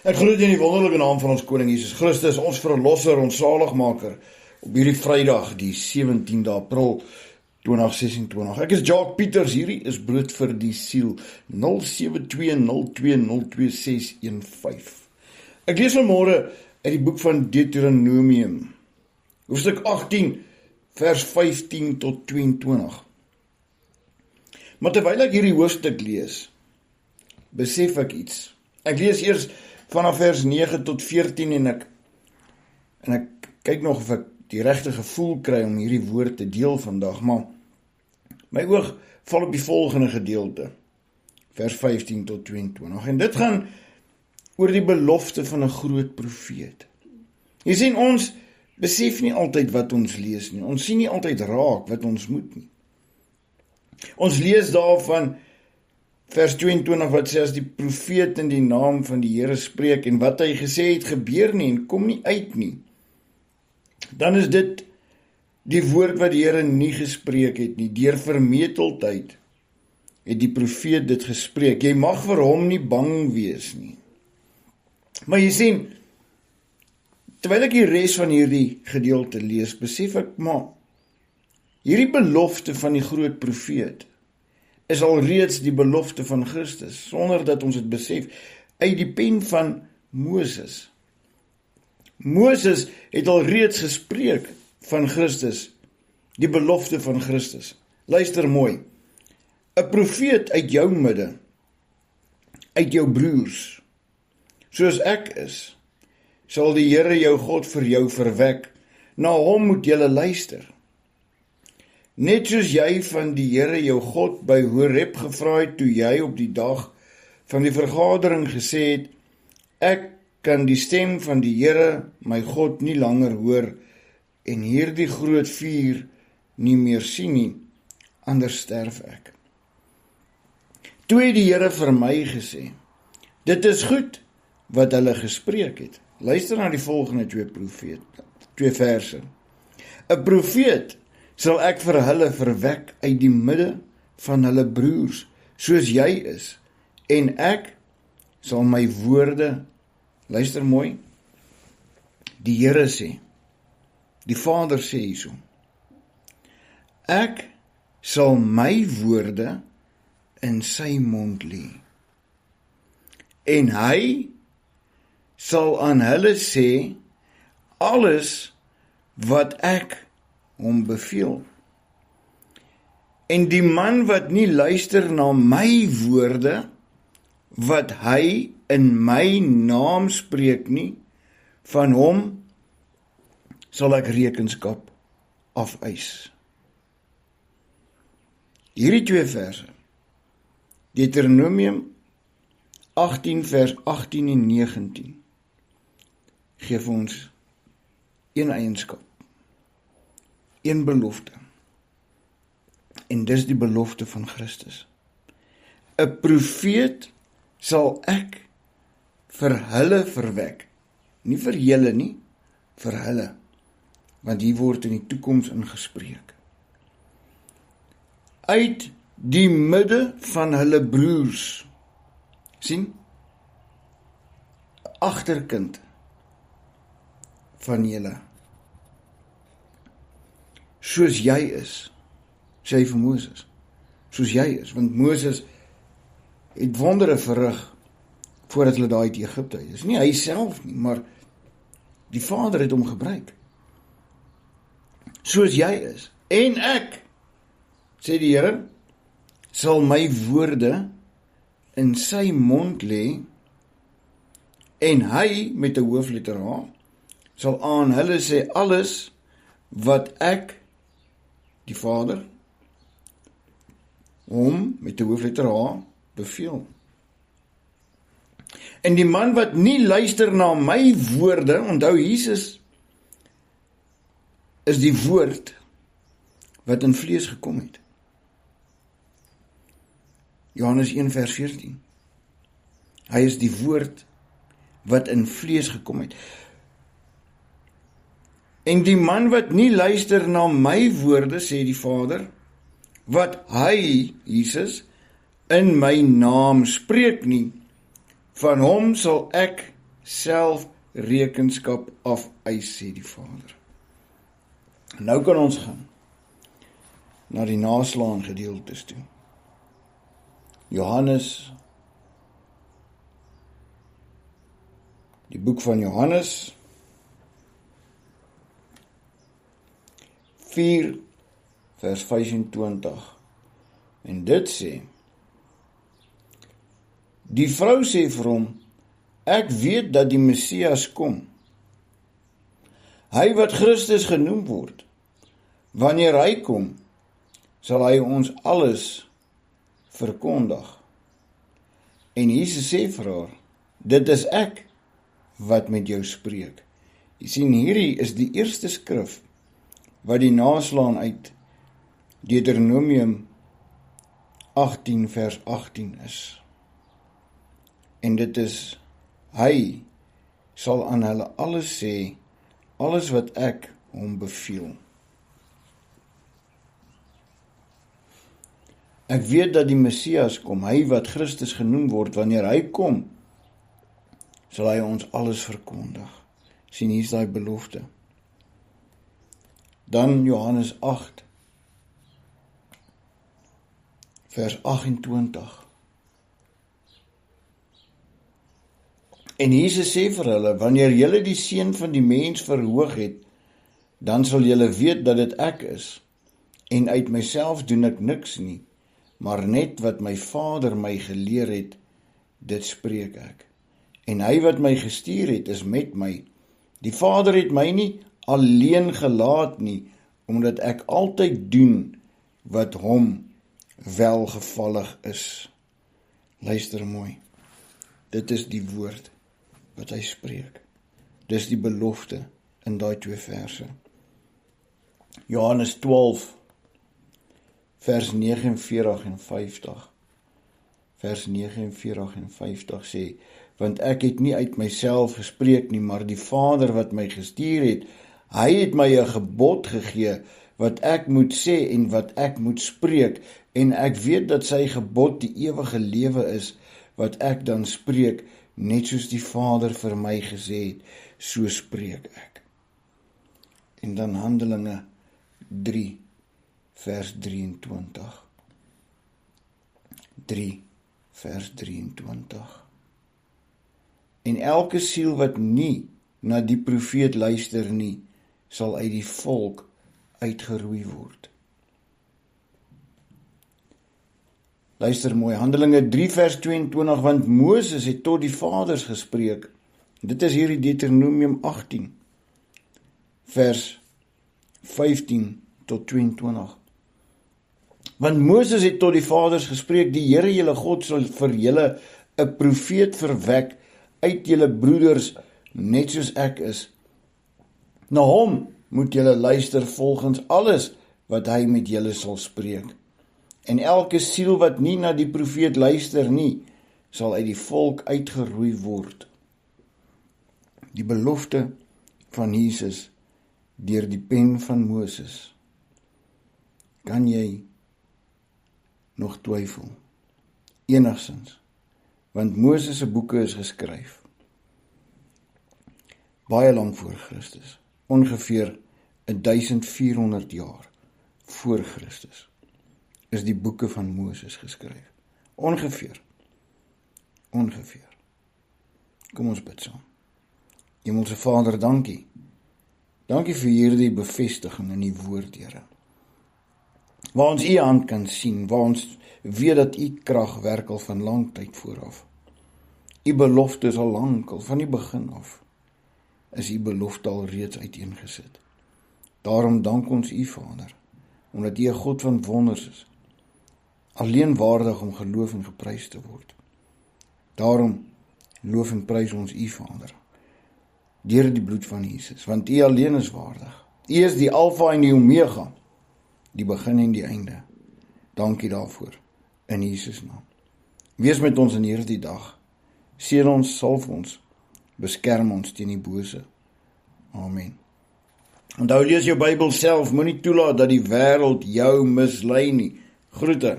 Ek groet in die wonderlike naam van ons koning Jesus Christus, ons verlosser, ons zaligmaker, op hierdie Vrydag, die 17de April 2026. Ek is Jacques Pieters, hierdie is Brood vir die Siel, 0720202615. Ek lees vanmôre uit die boek van Deuteronomium, hoofstuk 18, vers 15 tot 22. Maar terwyl ek hierdie hoofstuk lees, besef ek iets. Ek lees eers vanaf vers 9 tot 14 en ek kyk nog of ek die regte gevoel kry om hierdie woord te deel vandag, maar my oog val op die volgende gedeelte, vers 15 tot 22, en dit gaan oor die belofte van 'n groot profeet. Jy sien, ons besef nie altyd wat ons lees nie, ons sien nie altyd raak wat ons moet nie. Ons lees daarvan vers 22 wat sê, as die profeet in die naam van die Here spreek en wat hy gesê het gebeur nie en kom nie uit nie, dan is dit die woord wat die Here nie gespreek het nie. Deur vermeteldheid het die profeet dit gespreek. Jy mag vir hom nie bang wees nie. Maar jy sien, terwyl ek die res van hierdie gedeelte lees, besef ek, maar hierdie belofte van die groot profeet is alreeds die belofte van Christus, sonder dat ons dit besef, uit die pen van Moses. Moses het alreeds gespreek van Christus, die belofte van Christus. Luister mooi, 'n profeet uit jou midde, uit jou broers, soos ek is, sal die Here jou God vir jou verwek, na hom moet julle luister. Net soos jy van die Here jou God by Horeb gevra het, toe jy op die dag van die vergadering gesê het, ek kan die stem van die Here, my God, nie langer hoor, en hierdie groot vuur nie meer sien nie, anders sterf ek. Toe het die Here vir my gesê, dit is goed wat hulle gespreek het. Luister na die volgende twee verse. 'n profeet sal ek vir hulle verwek uit die midde van hulle broers, soos jy is, en ek sal my woorde, luister mooi, die Here sê, die Vader sê hierso, ek sal my woorde in sy mond lê, en hy sal aan hulle sê, alles wat ek hom beveel. En die man wat nie luister na my woorde, wat hy in my naam spreek nie, van hom sal ek rekenskap afeis. Hierdie twee verse, Deuteronomium 18 vers 18 en 19, geef ons een eienskap, een belofte, en dis die belofte van Christus. 'n profeet sal ek vir hulle verwek, nie vir julle nie, vir hulle, want hier word in die toekoms ingespreek. Uit die midde van hulle broers, sien, agterkind van julle, soos jy is, sê hy vir Moses, soos jy is, want Moses het wondere verrig voordat hulle daar uit Egipte is. Nie hy self nie, maar die Vader het hom gebruik. Soos jy is, en ek, sê die Here, sal my woorde in sy mond lê, en hy, met 'n hoofletter H, sal aan hulle sê, alles wat ek, die Vader, hom, met 'n hoofletter H, beveel. En die man wat nie luister na my woorde, onthou Jesus is die woord wat in vlees gekom het. Johannes 1 vers 14. Hy is die woord wat in vlees gekom het. En die man wat nie luister na my woorde, sê die Vader, wat hy, Jesus, in my naam spreek nie, van hom sal ek self rekenskap afeis, sê die Vader. Nou kan ons gaan na die naslaan gedeeltes toe. Johannes, die boek van Johannes 4 vers 25. En dit sê, die vrou sê vir hom, ek weet dat die Messias kom, hy wat Christus genoem word. Wanneer hy kom, sal hy ons alles verkondig. En Jesus sê vir haar, dit is ek wat met jou spreek. Jy sien, hierdie is die eerste skrif wat die naslaan uit Deuteronomium 18 vers 18 is. En dit is, hy sal aan hulle alles sê, alles wat ek hom beveel. Ek weet dat die Messias kom, hy wat Christus genoem word, wanneer hy kom, sal hy ons alles verkondig. Sien, hier is daai belofte. Dan Johannes 8, vers 28. En Jesus sê vir hulle, wanneer julle die Seun van die mens verhoog het, dan sal julle weet dat dit ek is, en uit myself doen ek niks nie, maar net wat my Vader my geleer het, dit spreek ek. En hy wat my gestuur het, is met my. Die Vader het my nie alleen gelaat nie, omdat ek altyd doen wat hom welgevallig is. Luister mooi. Dit is die woord wat hy spreek. Dis die belofte in daai 2 verse. Johannes 12 vers 49 en 50. Vers 49 en 50 sê, want ek het nie uit myself gespreek nie, maar die Vader wat my gestuur het, hy het my 'n gebod gegee, wat ek moet sê en wat ek moet spreek, en ek weet dat sy gebod die ewige lewe is, wat ek dan spreek, net soos die Vader vir my gesê het, so spreek ek. En dan Handelinge 3, vers 23. 3, vers 23. En elke siel wat nie na die profeet luister nie, sal uit die volk uitgeroei word. Luister mooi, Handelinge 3 vers 22, want Moses het tot die vaders gespreek. Dit is hier die Deuteronomium 18, vers 15 tot 22. Want Moses het tot die vaders gespreek, die Here julle God sal vir julle 'n profeet verwek uit julle broeders, net soos ek is. Na hom moet julle luister volgens alles wat hy met julle sal spreek. En elke siel wat nie na die profeet luister nie, sal uit die volk uitgeroei word. Die belofte van Jesus deur die pen van Moses. Kan jy nog twyfel? Enigsins. Want Moses se boeke is geskryf baie lank voor Christus. Ongeveer 1400 jaar voor Christus is die boeke van Moses geskryf. Ongeveer. Kom ons bid saam. Hemelse Vader, dankie. Dankie vir hierdie bevestiging in die woord, Here. Waar ons u hand kan sien, waar ons weet dat u krag werk al van lang tyd vooraf. U belofte is al lank, al van die begin af, is u belofte al reeds uiteengesit. Daarom dank ons u, Vader, omdat u 'n God van wonders is, alleen waardig om geloof en geprys te word. Daarom loof en prys ons u, Vader, deur die bloed van Jesus, want u alleen is waardig. U is die Alfa en die Omega, die begin en die einde. Dankie daarvoor, in Jesus naam. Wees met ons in hierdie dag. Seën ons, salf ons, beskerm ons teen die bose. Amen. Onthou, lees jou Bybel self, moenie toelaat dat die wêreld jou mislei nie. Groete.